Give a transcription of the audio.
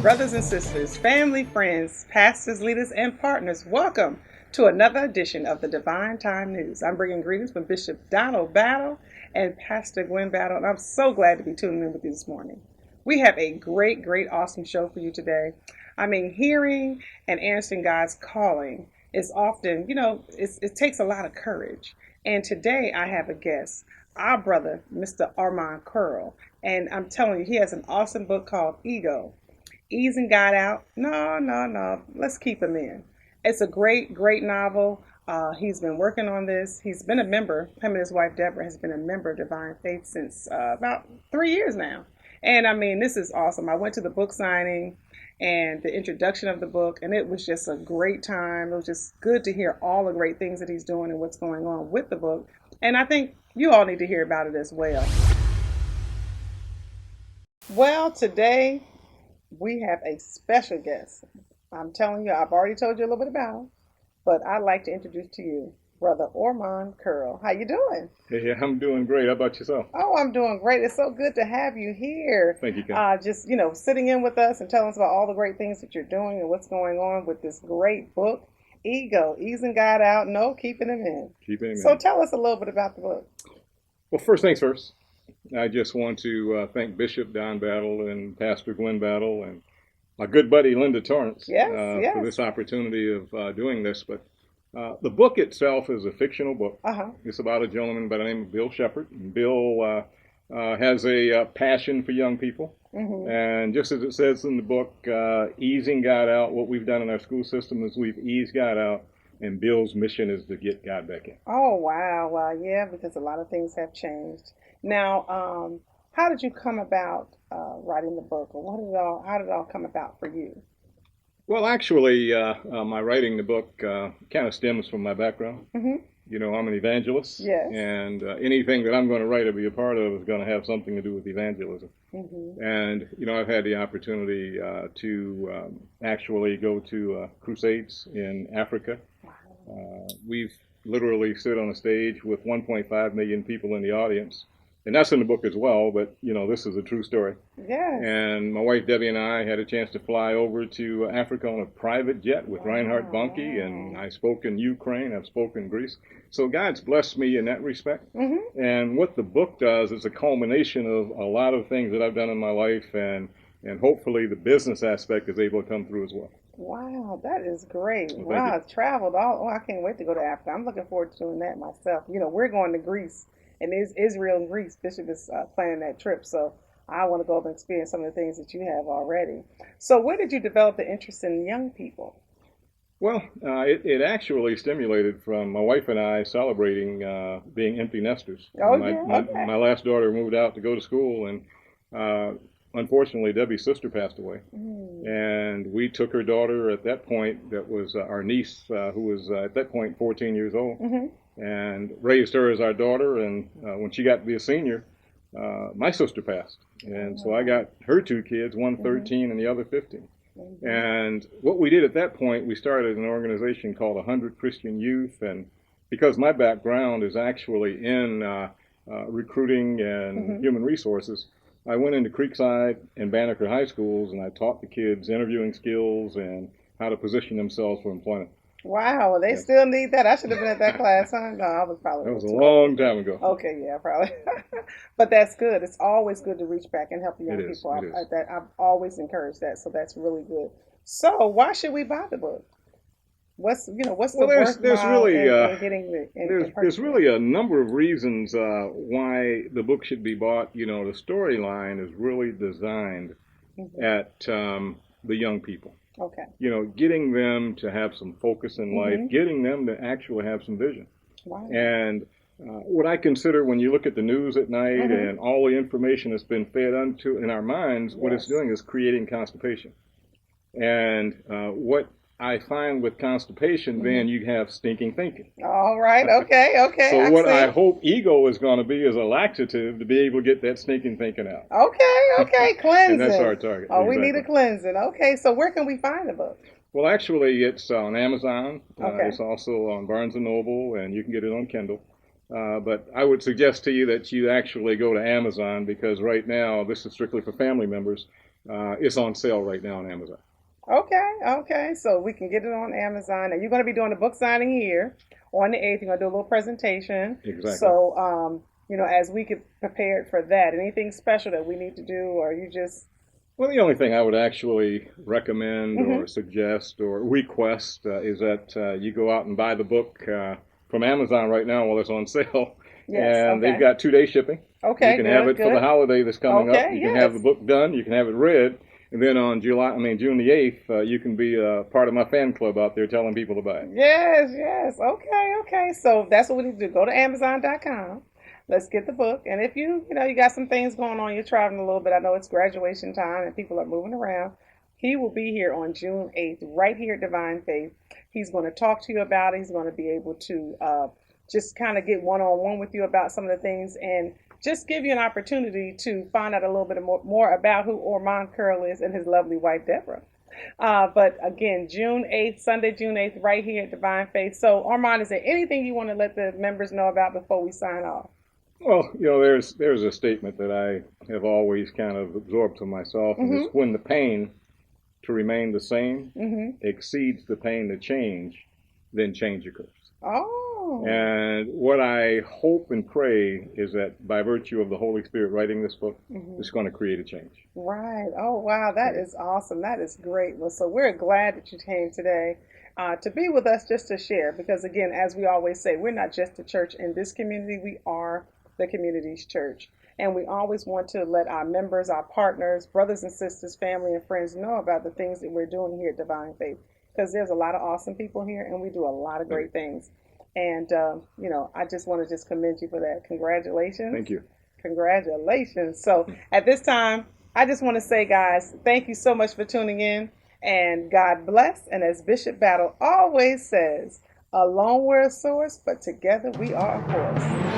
brothers and sisters, family, friends, pastors, leaders, and partners, welcome to another edition of the Divine Time News. I'm bringing greetings from Bishop Donald Battle and Pastor Gwen Battle, and I'm so glad to be tuning in with you this morning. We have a great, awesome show for you today. I mean, hearing and answering God's calling is often, it takes a lot of courage. And today I have a guest, our brother, Mr. Ormond Curl. And I'm telling you, he has an awesome book called Ego. Easing God out. No. Let's keep him in. It's a great novel. He's been working on this. He's been a member. Him and his wife, Deborah, has been a member of Divine Faith since about 3 years now. And I mean, this is awesome. I went to the book signing and the introduction of the book, and it was just a great time. It was just good to hear all the great things that he's doing and what's going on with the book. And I think you all need to hear about it as well. Well, today we have a special guest. I'm telling you, I've already told you a little bit about him, but I'd like to introduce to you Brother Ormond Curl. How you doing? Hey, I'm doing great. How about yourself? Oh, I'm doing great. It's so good to have you here. Thank you, Ken. Just, sitting in with us and telling us about all the great things that you're doing and what's going on with this great book, Ego, Easing God Out, No Keeping Him In. Keeping him So in. tell us a little bit about the book. Well, first things first. I just want to thank Bishop Don Battle and Pastor Gwen Battle and my good buddy Linda Torrance for this opportunity of doing this. But the book itself is a fictional book. It's about a gentleman by the name of Bill Shepherd. And Bill has a passion for young people. Mm-hmm. And just as it says in the book, easing God out, what we've done in our school system is we've eased God out. And Bill's mission is to get God back in. Oh, wow. Well, yeah, because a lot of things have changed. Now, how did you come about writing the book, or how did it all come about for you? Well, actually, my writing the book kind of stems from my background. Mm-hmm. I'm an evangelist. Yes. And anything that I'm going to write or be a part of is going to have something to do with evangelism. Mm-hmm. And, I've had the opportunity to actually go to crusades in Africa. Wow. We've literally stood on a stage with 1.5 million people in the audience. And that's in the book as well, but, this is a true story. Yeah. And my wife Debbie and I had a chance to fly over to Africa on a private jet with Reinhard Bonnke, and I spoke in Ukraine, I've spoken in Greece. So God's blessed me in that respect. Mm-hmm. And what the book does is a culmination of a lot of things that I've done in my life, and hopefully the business aspect is able to come through as well. Wow, that is great. Well, wow, I've traveled I can't wait to go to Africa. I'm looking forward to doing that myself. We're going to Greece. And Israel and Greece, Bishop is planning that trip, so I want to go up and experience some of the things that you have already. So where did you develop the interest in young people? Well, it actually stimulated from my wife and I celebrating being empty nesters. Oh, my last daughter moved out to go to school, and unfortunately, Debbie's sister passed away. Mm. And we took her daughter at that point, that was our niece, who was at that point 14 years old. Mm-hmm. And raised her as our daughter, and when she got to be a senior, my sister passed. And so I got her two kids, one 13 and the other 15. Mm-hmm. And what we did at that point, we started an organization called 100 Christian Youth, and because my background is actually in recruiting and human resources, I went into Creekside and Banneker high schools, and I taught the kids interviewing skills and how to position themselves for employment. Wow, they still need that. I should have been at that class, huh? No, I was probably. That was a long time ago. Okay, yeah, probably. But that's good. It's always good to reach back and help the young people. I've always encouraged that, so that's really good. So, why should we buy the book? What's the there's really a number of reasons why the book should be bought. The storyline is really designed at the young people. Okay. Getting them to have some focus in life, getting them to actually have some vision. Wow. And what I consider, when you look at the news at night and all the information that's been fed into in our minds, what it's doing is creating constipation. And what I find with constipation, then you have stinking thinking. All right. Okay. So what I hope Ego is going to be is a laxative to be able to get that stinking thinking out. Okay. Cleansing. And that's our target. Oh, exactly. We need a cleansing. Okay. So where can we find the book? Well, actually, it's on Amazon. It's also on Barnes & Noble, and you can get it on Kindle. But I would suggest to you that you actually go to Amazon, because right now, this is strictly for family members. It's on sale right now on Amazon. Okay, okay. So we can get it on Amazon. And you're going to be doing a book signing here on the 8th. You're going to do a little presentation. Exactly. So, as we get prepared for that, anything special that we need to do, or you just. Well, the only thing I would actually recommend Hmm. or suggest or request is that you go out and buy the book from Amazon right now while it's on sale. Yes, And they've okay. got 2 day shipping. You Okay, can have good, it for the good. holiday that's coming up. Okay, You can have the yes. book done. You can have it read. And then on June the 8th, you can be part of my fan club out there telling people to buy it. Yes, yes. Okay, okay. So that's what we need to do. Go to Amazon.com. Let's get the book. And if you got some things going on, you're traveling a little bit. I know it's graduation time and people are moving around. He will be here on June 8th, right here at Divine Faith. He's going to talk to you about it. He's going to be able to just kind of get one-on-one with you about some of the things and just give you an opportunity to find out a little bit more about who Ormond Curl is and his lovely wife, Deborah. But again, June 8th, Sunday, June 8th, right here at Divine Faith. So, Armand, is there anything you want to let the members know about before we sign off? Well, there's a statement that I have always kind of absorbed to myself, and Mm-hmm. it's when the pain to remain the same Mm-hmm. exceeds the pain to change, then change occurs. Oh, And what I hope and pray is that by virtue of the Holy Spirit writing this book, mm-hmm. it's going to create a change. Right. Oh, wow. That Yeah. is awesome. That is great. Well, so we're glad that you came today to be with us just to share. Because, again, as we always say, we're not just a church in this community, we are the community's church. And we always want to let our members, our partners, brothers and sisters, family and friends know about the things that we're doing here at Divine Faith. Because there's a lot of awesome people here and we do a lot of great things. And, I just want to just commend you for that. Congratulations. Thank you. Congratulations. So at this time, I just want to say, guys, thank you so much for tuning in and God bless. And as Bishop Battle always says, alone we're a source, but together we are a force.